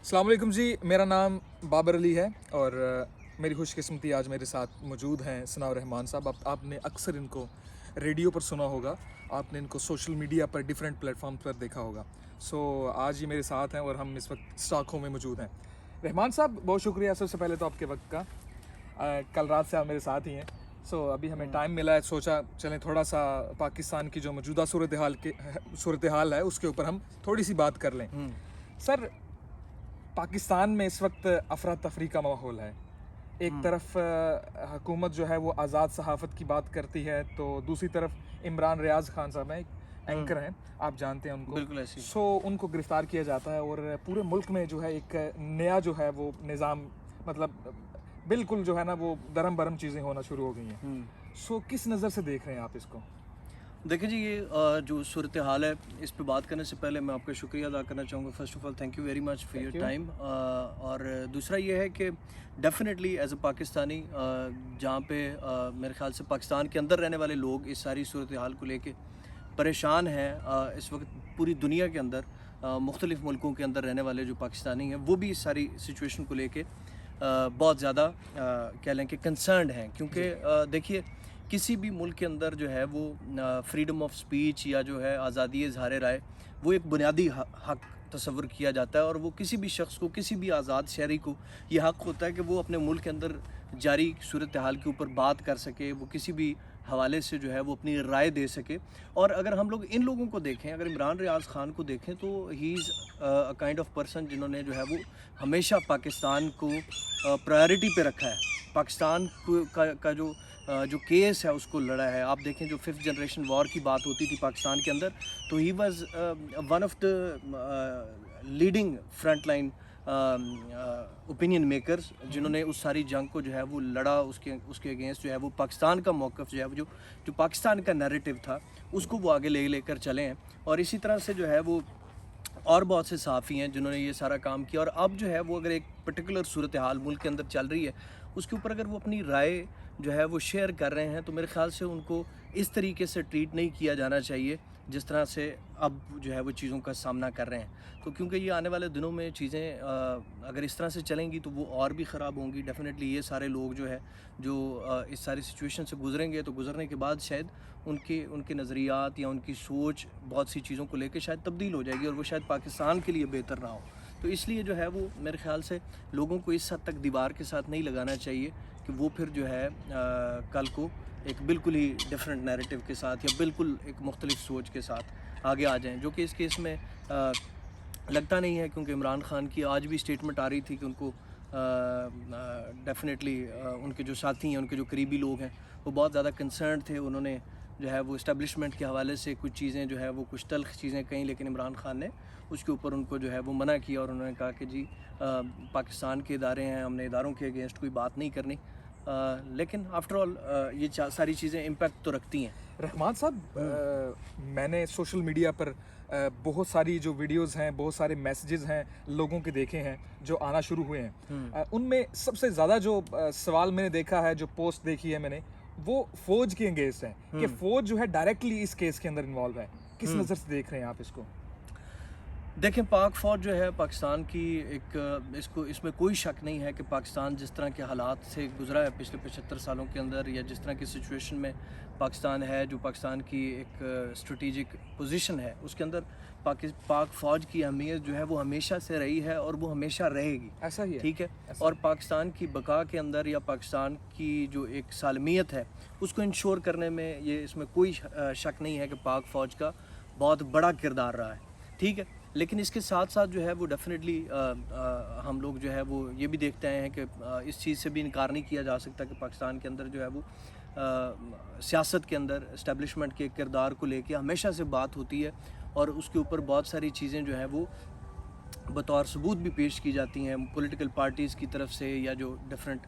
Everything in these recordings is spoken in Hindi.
अस्सलाम वालेकुम जी, मेरा नाम बाबर अली है और मेरी खुशकिस्मती आज मेरे साथ मौजूद हैं सनाउर रहमान साहब। आपने अक्सर इनको रेडियो पर सुना होगा, आपने इनको सोशल मीडिया पर डिफरेंट प्लेटफॉर्म पर देखा होगा। सो आज ये मेरे साथ हैं और हम इस वक्त स्टॉकहोम में मौजूद हैं। रहमान साहब, बहुत शुक्रिया सबसे पहले तो आपके वक्त का। कल रात से आप मेरे साथ ही हैं। अभी हमें टाइम मिला है, सोचा चलें थोड़ा सा पाकिस्तान की जो मौजूदा सूरत हाल है उसके ऊपर हम थोड़ी सी बात कर लें। सर, पाकिस्तान में इस वक्त अफरा तफरी का माहौल है। एक तरफ हुकूमत जो है वो आज़ाद सहाफ़त की बात करती है, तो दूसरी तरफ इमरान रियाज खान साहब हैं, एक एंकर हैं, आप जानते हैं उनको। बिल्कुल ऐसी। उनको गिरफ़्तार किया जाता है और पूरे मुल्क में जो है एक नया जो है वो निज़ाम, मतलब बिल्कुल जो है ना वो दरम बरम चीज़ें होना शुरू हो गई हैं। किस नज़र से देख रहे हैं आप इसको? देखिए जी, ये जो सूरत हाल है, इस पे बात करने से पहले मैं आपका शुक्रिया अदा करना चाहूँगा। First of all thank you very much for your time. और दूसरा ये है कि डेफ़िनेटली एज़ अ पाकिस्तानी, जहाँ पे मेरे ख़्याल से पाकिस्तान के अंदर रहने वाले लोग इस सारी सूरत हाल को लेके परेशान हैं। इस वक्त पूरी दुनिया के अंदर मुख्तलिफ़ मुल्कों के अंदर रहने वाले जो पाकिस्तानी हैं वो भी इस सारी सिचुएशन को लेके बहुत ज़्यादा कह लें कि कंसर्न्ड हैं, क्योंकि देखिए, किसी भी मुल्क के अंदर जो है वो फ्रीडम ऑफ स्पीच या जो है आज़ादी इज़हार राय, वो एक बुनियादी हक तस्वुर किया जाता है। और वो किसी भी शख्स को, किसी भी आज़ाद शहरी को ये हक होता है कि वो अपने मुल्क के अंदर जारी सूरत हाल के ऊपर बात कर सके, वो किसी भी हवाले से जो है वो अपनी राय दे सके। और अगर हम लोग इन लोगों को देखें, अगर इमरान रियाज खान को देखें, तो he is a kind of person जिन्होंने जो है वो हमेशा पाकिस्तान को प्रायोरिटी पे रखा है। पाकिस्तान का जो केस है उसको लड़ा है। आप देखें, जो 5th जनरेशन वॉर की बात होती थी पाकिस्तान के अंदर, तो he was one of the leading front line opinion makers, जिन्होंने उस सारी जंग को जो है वो लड़ा। उसके अगेंस्ट जो है वो पाकिस्तान का मौक़िफ़ जो है वो जो पाकिस्तान का नैरेटिव था उसको वो आगे लेकर चले हैं। और इसी तरह से जो है वो और बहुत से सहाफ़ी हैं जिन्होंने ये सारा काम किया। और अब जो है वो अगर एक पर्टिकुलर सूरत हाल मुल्क के अंदर चल रही है, उसके ऊपर अगर वो अपनी राय जो है वो शेयर कर रहे हैं, तो मेरे ख़्याल से उनको इस तरीके से ट्रीट नहीं किया जाना चाहिए जिस तरह से अब जो है वो चीज़ों का सामना कर रहे हैं। तो क्योंकि ये आने वाले दिनों में चीज़ें अगर इस तरह से चलेंगी तो वो और भी ख़राब होंगी। डेफ़िनेटली ये सारे लोग जो है जो इस सारी सिचुएशन से गुज़रेंगे, तो गुज़रने के बाद शायद उनके नज़रियात या उनकी सोच बहुत सी चीज़ों को लेके शायद तब्दील हो जाएगी और वो शायद पाकिस्तान के लिए बेहतर ना हो। तो इसलिए जो है वो मेरे ख़्याल से लोगों को इस हद तक दीवार के साथ नहीं लगाना चाहिए कि वो फिर जो है कल को एक बिल्कुल ही डिफरेंट नैरेटिव के साथ या बिल्कुल एक मुख्तलिफ सोच के साथ आगे आ जाएं, जो कि इस केस में लगता नहीं है। क्योंकि इमरान खान की आज भी स्टेटमेंट आ रही थी कि उनको डेफ़िनेटली उनके जो साथी हैं, उनके जो करीबी लोग हैं, वो बहुत ज़्यादा कंसर्न थे। उन्होंने जो है वो इस्टेब्लिशमेंट के हवाले से कुछ चीज़ें जो है वो कुछ तल्ख़ चीज़ें कहीं, लेकिन इमरान खान ने उसके ऊपर उनको जो है वो मना किया और उन्होंने कहा कि जी पाकिस्तान के इदारे हैं, हमने इदारों के अगेंस्ट कोई बात नहीं करनी। लेकिन आफ्टर ऑल ये सारी चीज़ें इम्पैक्ट तो रखती हैं। रहमान साहब, मैंने सोशल मीडिया पर बहुत सारी जो वीडियोस हैं, बहुत सारे मैसेजेस हैं लोगों के देखे हैं जो आना शुरू हुए हैं। उनमें सबसे ज़्यादा जो सवाल मैंने देखा है, जो पोस्ट देखी है मैंने, वो फ़ौज के अगेंस्ट है कि फ़ौज जो है डायरेक्टली इस केस के अंदर इन्वॉल्व है। किस नज़र से देख रहे हैं आप इसको? देखें, पाक फ़ौज जो है पाकिस्तान की इसमें कोई शक नहीं है कि पाकिस्तान जिस तरह के हालात से गुज़रा है पिछले 75 सालों के अंदर, या जिस तरह की सिचुएशन में पाकिस्तान है, जो पाकिस्तान की एक स्ट्रेटिजिक पोजीशन है, उसके अंदर पाक फ़ौज की अहमियत जो है वो हमेशा से रही है और वो हमेशा रहेगी। ऐसा ही है। ठीक है। और पाकिस्तान की बका के अंदर या पाकिस्तान की जो एक सालमियत है उसको इंश्योर करने में इसमें कोई शक नहीं है कि पाक फ़ौज का बहुत बड़ा किरदार रहा है। ठीक है। लेकिन इसके साथ साथ जो है वो डेफ़िनेटली हम लोग जो है वो ये भी देखते आए हैं कि इस चीज़ से भी इनकार नहीं किया जा सकता कि पाकिस्तान के अंदर जो है वो सियासत के अंदर इस्टेब्लिशमेंट के किरदार को लेके हमेशा से बात होती है और उसके ऊपर बहुत सारी चीज़ें जो हैं वो बतौर सबूत भी पेश की जाती हैं पॉलिटिकल पार्टीज़ की तरफ से, या जो डिफरेंट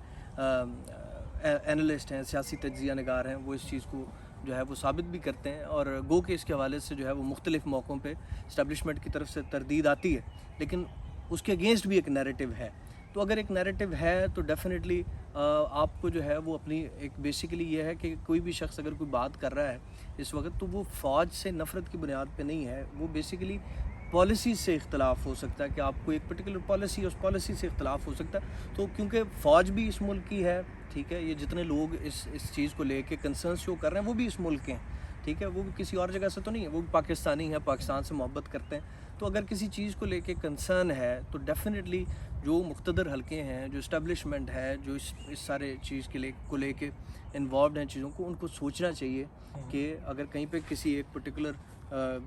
एनालिस्ट हैं, सियासी तज्ज़िया नगार हैं, वो इस चीज़ को जो है वो साबित भी करते हैं। और गो के इसके हवाले से जो है वो मुख्तलिफ़ मौक़ों पे इस्टेब्लिशमेंट की तरफ से तरदीद आती है, लेकिन उसके अगेंस्ट भी एक नैरेटिव है। तो अगर एक नैरेटिव है तो डेफ़िनेटली आपको जो है वो अपनी एक बेसिकली ये है कि कोई भी शख्स अगर कोई बात कर रहा है इस वक्त, तो वो फ़ौज से नफ़रत की बुनियाद पे नहीं है, वो बेसिकली पॉलिसी से इख्तलाफ हो सकता है कि आपको एक पर्टिकुलर पॉलिसी, उस पॉलिसी से इख्तलाफ हो सकता है। तो क्योंकि फ़ौज भी इस मुल्क की है, ठीक है, ये जितने लोग इस चीज़ को लेके कंसर्न शो कर रहे हैं वो भी इस मुल्क के हैं, ठीक है, वो भी किसी और जगह से तो नहीं है, वो भी पाकिस्तानी है, पाकिस्तान से मोहब्बत करते हैं। तो अगर किसी चीज़ को लेके कंसर्न है तो डेफिनेटली जो मुख्तदर हलके हैं, जो इस्टेब्लिशमेंट है, जो इस सारे चीज़ को लेके इन्वॉल्व हैं चीज़ों को, उनको सोचना चाहिए कि अगर कहीं पे किसी एक पर्टिकुलर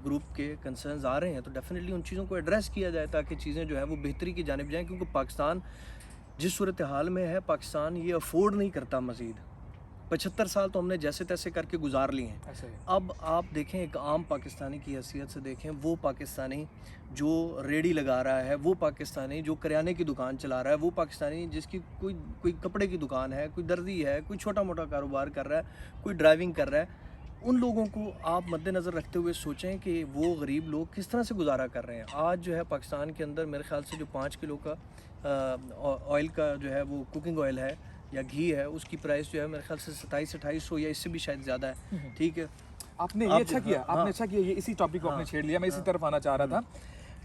ग्रुप के कंसर्न्स आ रहे हैं तो डेफिनेटली उन चीज़ों को एड्रेस किया जाए ताकि चीज़ें जो है वो बेहतरी की जानिब जाएँ। क्योंकि पाकिस्तान जिस सूरत हाल में है, पाकिस्तान ये अफोर्ड नहीं करता मज़ीद। 75 साल तो हमने जैसे तैसे करके गुजार लिए हैं। ऐसा ही। अब आप देखें, एक आम पाकिस्तानी की हैसियत से देखें, वो पाकिस्तानी जो रेडी लगा रहा है, वो पाकिस्तानी जो करियाने की दुकान चला रहा है, वो पाकिस्तानी जिसकी कोई कपड़े की दुकान है, कोई दर्जी है, कोई छोटा मोटा कारोबार कर रहा है, कोई ड्राइविंग कर रहा है, उन लोगों को आप मद्देनज़र रखते हुए सोचें कि वो गरीब लोग किस तरह से गुजारा कर रहे हैं। आज जो है पाकिस्तान के अंदर मेरे ख़्याल से जो 5 किलो का ऑयल का जो है वो कुकिंग ऑयल है या घी है, उसकी प्राइस जो है मेरे ख्याल से 2700-2800 या इससे भी शायद ज़्यादा है, ठीक है। आपने ये अच्छा किया, आपने अच्छा किया, ये इसी टॉपिक को आपने छेड़ लिया, मैं इसी तरफ आना चाह रहा था।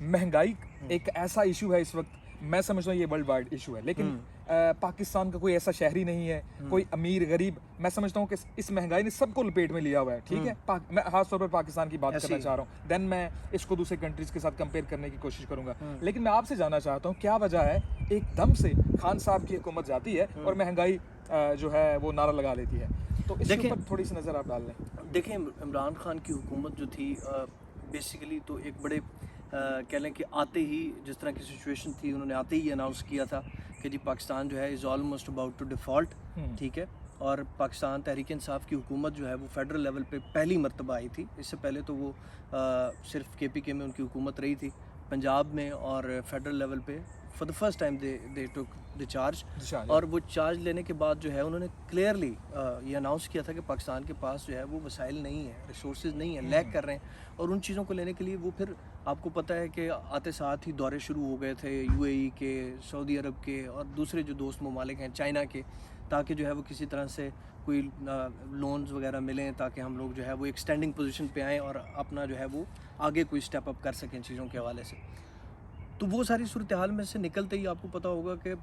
महंगाई एक ऐसा इशू है इस वक्त, मैं समझता हूँ ये वर्ल्ड वाइड इशू है, लेकिन पाकिस्तान का कोई ऐसा शहरी नहीं है, कोई अमीर गरीब, मैं समझता हूँ कि इस महंगाई ने सबको लपेट में लिया हुआ है, ठीक है। मैं खास तौर पर पाकिस्तान की बात करना चाह रहा हूँ, देन मैं इसको दूसरे कंट्रीज के साथ कंपेयर करने की कोशिश करूंगा। लेकिन मैं आपसे जानना चाहता हूँ क्या वजह है एकदम से खान साहब की हुकूमत जाती है और महंगाई जो है वो नारा लगा लेती है, तो इसके ऊपर थोड़ी सी नज़र आप डाल लें। देखिए, इमरान खान की हुकूमत जो थी बेसिकली तो एक बड़े कह लें कि आते ही जिस तरह की सिचुएशन थी, उन्होंने आते ही अनाउंस किया था कि जी पाकिस्तान जो है is almost about to default, ठीक है। और पाकिस्तान तहरीक इंसाफ की हुकूमत जो है वो फेडरल लेवल पे पहली मरतबा आई थी। इससे पहले तो वो सिर्फ KPK में उनकी हुकूमत रही थी, पंजाब में और फेडरल लेवल पे for the first time they took the charge. और वो चार्ज लेने के बाद जो है उन्होंने क्लियरली ये अनाउंस किया था कि पाकिस्तान के पास जो है वो वसाइल नहीं है, रिसोर्सेज नहीं है, लैक कर रहे हैं। और उन चीज़ों को लेने के लिए वो फिर आपको पता है कि आते साथ ही दौरे शुरू हो गए थे UAE के, सऊदी अरब के और दूसरे जो दोस्त ममालिक हैं चाइना के, ताकि जो है वो किसी तरह से कोई लोन्स वगैरह मिलें ताकि हम लोग जो है वो एक स्टैंडिंग पोजीशन पे आएँ और अपना जो है वो आगे कोई स्टेप अप कर सकें चीज़ों के हवाले से। तो वो सारी सूरत हाल में से निकलते ही आपको पता होगा कि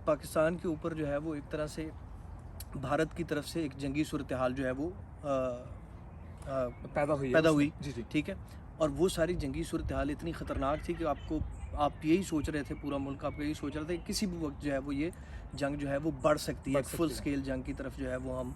पाकिस्तान के ऊपर जो है वो एक तरह से भारत की तरफ से एक जंगी सूरत हाल जो है वो पैदा हुई, जी। ठीक है। और वो सारी जंगी सूरत हाल इतनी ख़तरनाक थी कि आप यही सोच रहे थे, पूरा मुल्क आपको यही सोच रहा था कि किसी भी वक्त जो है वो ये जंग जो है वो बढ़ सकती है, फुल स्केल जंग की तरफ जो है वो हम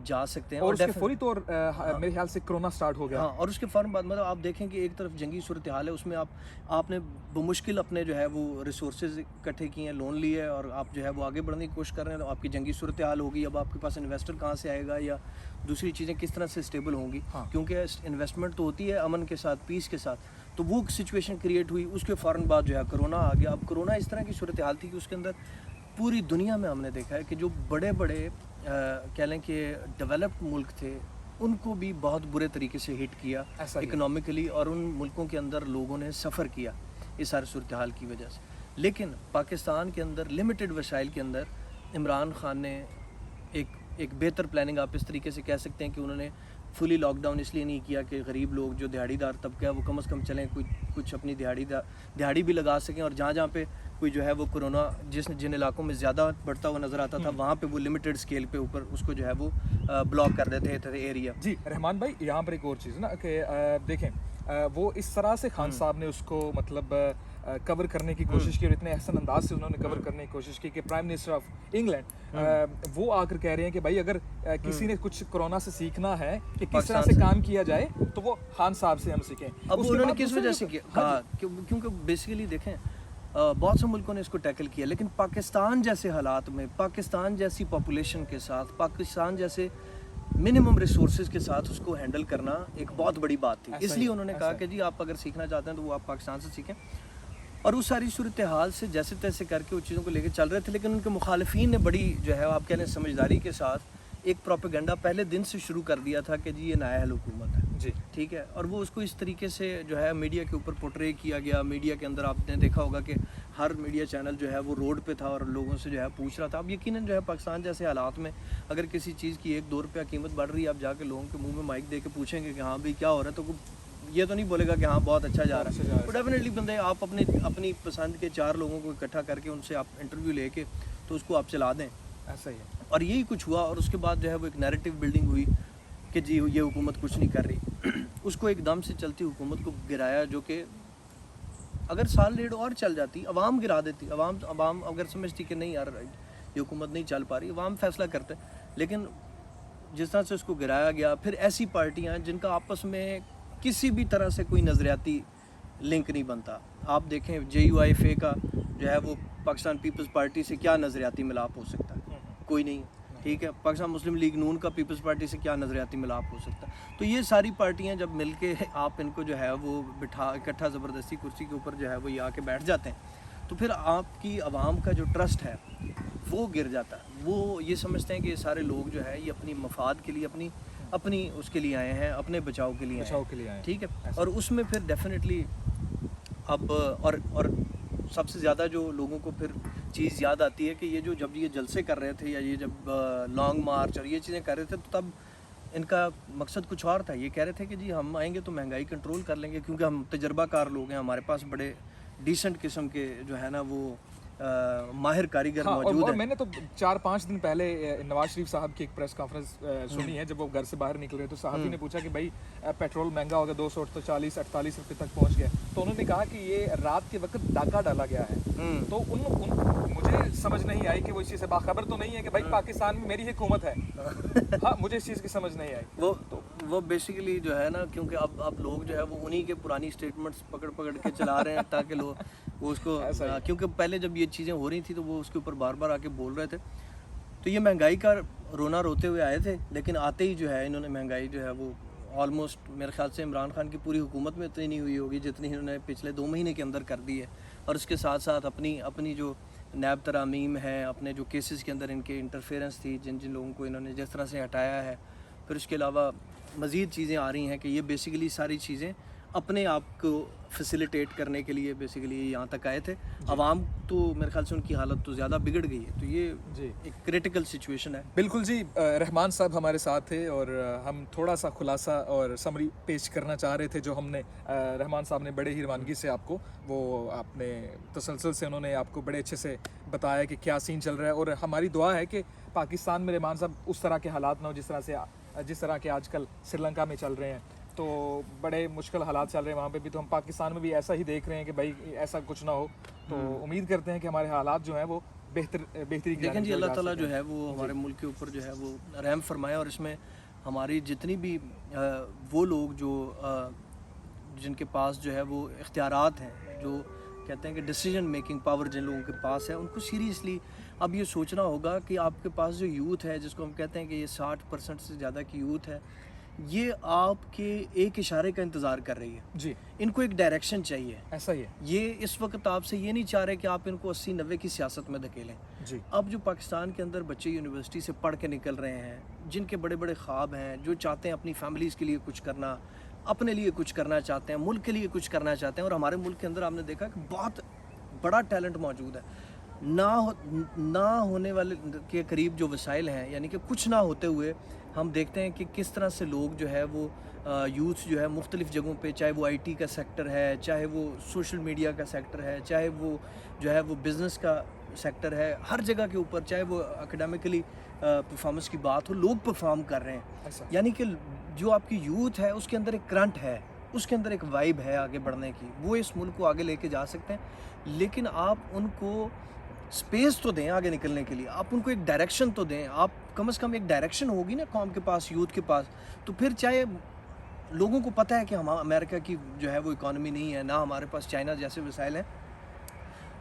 जा सकते हैं। और उसके फौरी तौर मेरे ख्याल से कोरोना स्टार्ट हो गया। हाँ, और उसके फ़ौरन बाद मतलब आप देखें कि एक तरफ जंगी सूरत हाल है, उसमें आपने बमुश्किल अपने जो है वो रिसोर्सेज इकट्ठे किए हैं, लोन लिए और आप जो है वो आगे बढ़ने की कोशिश कर रहे हैं, तो आपकी जंगी सूरत हाल होगी। अब आपके पास इन्वेस्टर कहाँ से आएगा या दूसरी चीज़ें किस तरह से स्टेबल होंगी, क्योंकि इन्वेस्टमेंट तो होती है अमन के साथ, पीस के साथ। तो वो सिचुएशन क्रिएट हुई, उसके फ़ौरन बाद जो है कोरोना आ गया। अब कोरोना इस तरह की सूरत हाल थी कि उसके अंदर पूरी दुनिया में हमने देखा है कि जो बड़े बड़े कह लें कि डेवलप्ड मुल्क थे, उनको भी बहुत बुरे तरीके से हिट किया इकोनॉमिकली, और उन मुल्कों के अंदर लोगों ने सफ़र किया इस सारी सूरत हाल की वजह से। लेकिन पाकिस्तान के अंदर लिमिटेड वसाइल के अंदर इमरान खान ने एक बेहतर प्लानिंग, आप इस तरीके से कह सकते हैं कि उन्होंने फुली लॉकडाउन इसलिए नहीं किया कि गरीब लोग जो दिहाड़ीदार तबका है वो कम से कम चलें, कुछ अपनी दिहाड़ी भी लगा सकें। और जहाँ पे कोई जो है वो कोरोना जिन इलाकों में ज़्यादा बढ़ता हुआ नज़र आता था, वहाँ पे वो लिमिटेड स्केल पे ऊपर उसको जो है वो ब्लॉक कर देते थे एरिया। जी रहमान भाई, यहाँ पर एक और चीज़ ना कि देखें वो इस तरह से खान साहब ने उसको मतलब कवर करने की कोशिश की और इतने अहसन अंदाज से उन्होंने कवर करने की कोशिश की कि प्राइम मिनिस्टर ऑफ इंग्लैंड वो आकर कह रहे हैं कि भाई अगर किसी ने कुछ कोरोना से सीखना है कि किस तरह से काम किया जाए तो वो खान साहब से हम सीखें। अब उन्होंने किस वजह से किया? क्योंकि बेसिकली देखें बहुत से मुल्कों ने इसको टैकल किया, लेकिन पाकिस्तान जैसे हालात में, पाकिस्तान जैसी पॉपुलेशन के साथ, पाकिस्तान जैसे मिनिमम रिसोर्सेज के साथ उसको हैंडल करना एक बहुत बड़ी बात थी। इसलिए उन्होंने कहा कि जी आप अगर सीखना चाहते हैं तो वो आप पाकिस्तान से सीखें। और उस सारी सूरत हाल से जैसे तैसे करके उन चीज़ों को लेकर चल रहे थे, लेकिन उनके मुखालिफिन ने बड़ी जो है आप कह लें समझदारी के साथ एक प्रोपेगेंडा पहले दिन से शुरू कर दिया था कि जी ये नायाहल हुकूमत है, जी ठीक है। और वो उसको इस तरीके से जो है मीडिया के ऊपर पोर्ट्रे किया गया। मीडिया के अंदर आपने देखा होगा कि हर मीडिया चैनल जो है वो रोड पे था और लोगों से जो है पूछ रहा था। अब यकीनन जो है पाकिस्तान जैसे हालात में अगर किसी चीज़ की 1-2 रुपया कीमत बढ़ रही है, आप जाके लोगों के मुंह में माइक दे के पूछेंगे कि हाँ भाई क्या हो रहा है, तो ये तो नहीं बोलेगा कि हाँ बहुत अच्छा जा अच्छा जा रहा रहा है। तो डेफिनेटली बंदे आप अपनी पसंद के 4 लोगों को इकट्ठा करके उनसे आप इंटरव्यू लेके तो उसको आप चला दें, ऐसा ही है। और यही कुछ हुआ। और उसके बाद जो है वो एक नैरेटिव बिल्डिंग हुई कि जी ये हुकूमत कुछ नहीं कर रही। उसको एकदम से चलती हुकूमत को गिराया, जो कि अगर साल डेढ़ और चल जाती, अवाम गिरा देती। अवाम अगर समझती कि नहीं यार ये हुकूमत नहीं चल पा रही, अवाम फैसला करते। लेकिन जिस तरह से उसको गिराया गया, फिर ऐसी पार्टियां जिनका आपस में किसी भी तरह से कोई नज़रियाती लिंक नहीं बनता। आप देखें JUIFA का जो है वो पाकिस्तान पीपल्स पार्टी से क्या नज़रियाती मिलाप हो सकता है? कोई नहीं। ठीक है, पाकिस्तान मुस्लिम लीग नून का पीपल्स पार्टी से क्या नज़रियाती मिलाप हो सकता है? तो ये सारी पार्टियां जब मिलके आप इनको जो है वो बिठा इकट्ठा ज़बरदस्ती कुर्सी के ऊपर जो है वो ये आके बैठ जाते हैं, तो फिर आपकी आवाम का जो ट्रस्ट है वो गिर जाता है। वो ये समझते हैं कि ये सारे लोग जो है ये अपनी मफाद के लिए अपनी उसके लिए आए हैं, अपने बचाव के लिए आए हैं। ठीक है, और उसमें फिर डेफिनेटली अब और सबसे ज़्यादा जो लोगों को फिर चीज़ याद आती है कि ये जब ये जलसे कर रहे थे, या ये जब लॉन्ग मार्च और ये चीज़ें कर रहे थे, तो तब इनका मकसद कुछ और था। ये कह रहे थे कि जी हम आएंगे तो महंगाई कंट्रोल कर लेंगे, क्योंकि हम तजर्बाकार लोग हैं, हमारे पास बड़े डिसेंट किस्म के जो है ना वो माहिर कारीगर मौजूद और हैं। मैंने तो 4-5 दिन पहले नवाज शरीफ साहब की एक प्रेस कॉन्फ्रेंस सुनी है, जब वो घर से बाहर निकल रहे तो सहाफ़ी ने पूछा कि भाई पेट्रोल महंगा हो गया, 240-48 रुपये तक पहुंच गया। तो उन्होंने कहा कि ये रात के वक्त डाका डाला गया है। तो मुझे समझ नहीं आई कि वो इस चीज़ से बाखबर तो नहीं है कि भाई पाकिस्तान में मेरी हुकूमत है। हाँ, मुझे इस चीज़ की समझ नहीं आई। वो बेसिकली जो है ना, क्योंकि अब लोग जो है वो उन्हीं के पुरानी स्टेटमेंट्स पकड़ के चला रहे हैं ताकि लोग वो उसको क्योंकि पहले जब ये चीज़ें हो रही थी तो वो उसके ऊपर बार बार आके बोल रहे थे। तो ये महंगाई का रोना रोते हुए आए थे, लेकिन आते ही जो है इन्होंने महंगाई जो है वो ऑलमोस्ट मेरे ख्याल से इमरान खान की पूरी हुकूमत में इतनी नहीं हुई होगी जितनी इन्होंने पिछले 2 महीने के अंदर कर दी है। और उसके साथ साथ अपनी जो नैब तरामीम है, अपने जो केसेस के अंदर इनके इंटरफेरेंस थी, जिन लोगों को इन्होंने जिस तरह से हटाया है, फिर उसके अलावा मज़ीद चीज़ें आ रही हैं कि ये बेसिकली सारी चीज़ें अपने आप को फैसिलिटेट करने के लिए बेसिकली यहाँ तक आए थे। अवाम तो मेरे ख्याल से उनकी हालत तो ज़्यादा बिगड़ गई है। तो ये एक क्रिटिकल सिचुएशन है। बिल्कुल जी, रहमान साहब हमारे साथ थे और हम थोड़ा सा खुलासा और समरी पेश करना चाह रहे थे, जो हमने रहमान साहब ने बड़े ही रवानगी से आपको वो आपने तसलसल से उन्होंने आपको बड़े अच्छे से बताया कि क्या सीन चल रहा है। और हमारी दुआ है कि पाकिस्तान में रहमान साहब उस तरह के हालात ना हो जिस तरह के आजकल श्रीलंका में चल रहे हैं। तो बड़े मुश्किल हालात चल रहे हैं वहाँ पे भी, तो हम पाकिस्तान में भी ऐसा ही देख रहे हैं कि भाई ऐसा कुछ ना हो। तो उम्मीद करते हैं कि हमारे हालात जो हैं वो बेहतरी लेकिन जी अल्लाह ताला जो है वो हमारे मुल्क के ऊपर जो है वो रहम फरमाए। और इसमें हमारी जितनी भी वो लोग जो जिनके पास जो है वो इख्तियारात हैं, जो कहते हैं कि डिसीजन मेकिंग पावर जिन लोगों के पास है, उनको सीरियसली अब ये सोचना होगा कि आपके पास जो यूथ है, जिसको हम कहते हैं कि ये 60% से ज़्यादा की यूथ है, ये आपके एक इशारे का इंतज़ार कर रही है जी। इनको एक डायरेक्शन चाहिए। ऐसा ही है। ये इस वक्त आपसे ये नहीं चाह रहे कि आप इनको 80-90 की सियासत में धकेलें जी। अब जो पाकिस्तान के अंदर बच्चे यूनिवर्सिटी से पढ़ के निकल रहे हैं, जिनके बड़े बड़े ख्वाब हैं, जो चाहते हैं अपनी फैमिलीज़ के लिए कुछ करना, अपने लिए कुछ करना चाहते हैं, मुल्क के लिए कुछ करना चाहते हैं। और हमारे मुल्क के अंदर आपने देखा कि बहुत बड़ा टैलेंट मौजूद है। ना होने वाले के करीब जो वसाइल हैं, यानी कि कुछ ना होते हुए हम देखते हैं कि किस तरह से लोग जो है वो यूथ जो है मुख्तलिफ़ जगहों पे, चाहे वो IT का सेक्टर है, चाहे वो सोशल मीडिया का सेक्टर है, चाहे वो जो है वो बिज़नेस का सेक्टर है, हर जगह के ऊपर, चाहे वो एकेडमिकली परफॉर्मेंस की बात हो, लोग परफॉर्म कर रहे हैं। यानी कि जो आपकी यूथ है उसके अंदर एक करंट है, उसके अंदर एक वाइब है आगे बढ़ने की, वो इस मुल्क को आगे लेके जा सकते हैं। लेकिन आप उनको स्पेस तो दें आगे निकलने के लिए, आप उनको एक डायरेक्शन तो दें। आप कम से कम एक डायरेक्शन होगी ना कौम के पास, यूथ के पास, तो फिर चाहे लोगों को पता है कि हम अमेरिका की जो है वो इकॉनमी नहीं है, ना हमारे पास चाइना जैसे वसाइल हैं,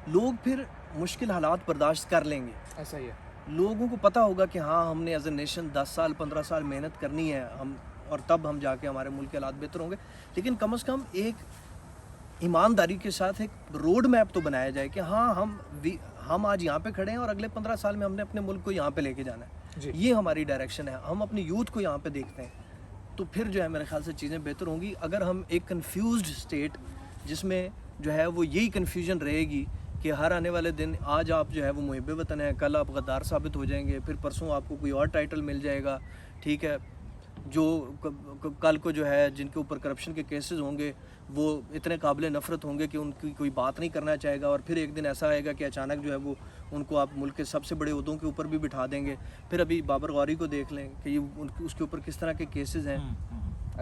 लोग फिर मुश्किल हालात बर्दाश्त कर लेंगे। ऐसा ही है। लोगों को पता होगा कि हाँ हमने एज ए नेशन 10 साल 15 साल मेहनत करनी है, और तब हम जाके हमारे मुल्क के हालात बेहतर होंगे। लेकिन कम से कम एक ईमानदारी के साथ एक रोड मैप तो बनाया जाए कि हाँ हम आज यहाँ पे खड़े हैं और अगले 15 साल में हमने अपने मुल्क को यहाँ पे लेके जाना है। ये हमारी डायरेक्शन है। हम अपनी यूथ को यहाँ पे देखते हैं, तो फिर जो है मेरे ख्याल से चीज़ें बेहतर होंगी। अगर हम एक कंफ्यूज्ड स्टेट जिसमें जो है वो यही कन्फ्यूजन रहेगी कि हर आने वाले दिन, आज आप जो है वो मुहिब वतन है, कल आप गद्दार साबित हो जाएंगे, फिर परसों आपको कोई और टाइटल मिल जाएगा, ठीक है, जो कल को जो है जिनके ऊपर करप्शन के केसेस होंगे वो इतने काबिल नफ़रत होंगे कि उनकी कोई बात नहीं करना चाहेगा, और फिर एक दिन ऐसा आएगा कि अचानक जो है वो उनको आप मुल्क के सबसे बड़े उहदों के ऊपर भी बिठा देंगे। फिर अभी बाबर गौरी को देख लें कि ये उसके ऊपर किस तरह के केसेस हैं,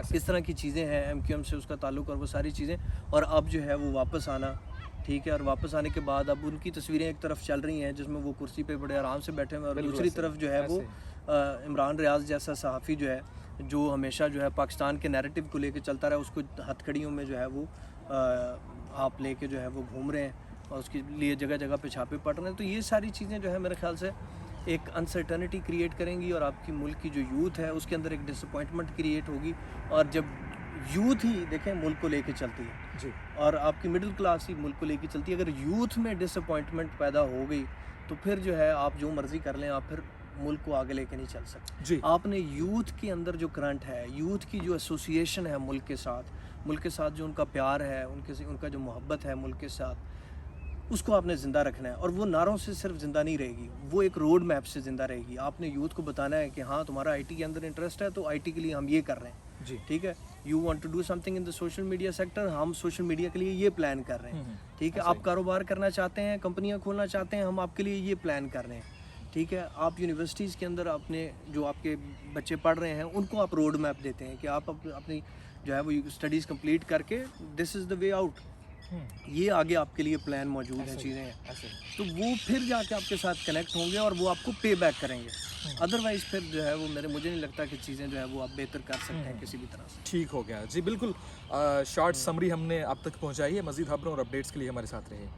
किस तरह की चीज़ें हैं, MQM से उसका ताल्लुक़ और वो सारी चीज़ें, और अब जो है वो वापस आना, ठीक है। और वापस आने के बाद अब उनकी तस्वीरें एक तरफ चल रही हैं जिसमें वो कुर्सी पे बड़े आराम से बैठे हुए हैं, और दूसरी तरफ जो है वो इमरान रियाज जैसा सहाफ़ी जो है जो हमेशा जो है पाकिस्तान के नैरेटिव को लेके चलता रहा, उसको हथकड़ियों में जो है वो आप लेके जो है वो घूम रहे हैं और उसके लिए जगह जगह पे छापे पड़ रहे हैं। तो ये सारी चीज़ें जो है मेरे ख्याल से एक अनसर्टनिटी क्रिएट करेंगी, और आपकी मुल्क की जो यूथ है उसके अंदर एक डिसअपॉइंटमेंट क्रिएट होगी। और जब यूथ ही देखें मुल्क को लेके चलती है जी, और आपकी मिडिल क्लास ही मुल्क को लेके चलती है, अगर यूथ में डिसअपॉइंटमेंट पैदा हो गई तो फिर जो है आप जो मर्ज़ी कर लें, आप फिर मुल्क को आगे लेके नहीं चल सकते। जी, आपने यूथ के अंदर जो करंट है, यूथ की जो एसोसिएशन है मुल्क के साथ जो उनका प्यार है, उनका जो मोहब्बत है मुल्क के साथ, उसको आपने ज़िंदा रखना है। और वो नारों से सिर्फ ज़िंदा नहीं रहेगी, वो एक रोड मैप से ज़िंदा रहेगी। आपने यूथ को बताना है कि हाँ तुम्हारा IT के अंदर इंटरेस्ट है तो IT के लिए हम ये कर रहे हैं, जी, ठीक है। You want to do something in the social media sector, हम सोशल मीडिया के लिए ये प्लान कर रहे हैं, ठीक है। आप कारोबार करना चाहते हैं, कंपनियां खोलना चाहते हैं, हम आपके लिए ये प्लान कर रहे हैं, ठीक है। आप यूनिवर्सिटीज़ के अंदर अपने जो आपके बच्चे पढ़ रहे हैं उनको आप रोड मैप देते हैं कि आप अपनी जो है वो स्टडीज़ कंप्लीट करके this is the way out, ये आगे आपके लिए प्लान मौजूद हैं, चीज़ें हैं। ऐसे तो वो फिर जाके आपके साथ कनेक्ट होंगे और वो आपको पे बैक करेंगे। अदरवाइज फिर जो है वो मुझे नहीं लगता कि चीज़ें जो है वो आप बेहतर कर सकते हैं किसी भी तरह से। ठीक हो गया जी, बिल्कुल शॉर्ट समरी हमने आप तक पहुंचाई है। मज़ीद खबरों और अपडेट्स के लिए हमारे साथ रहिए।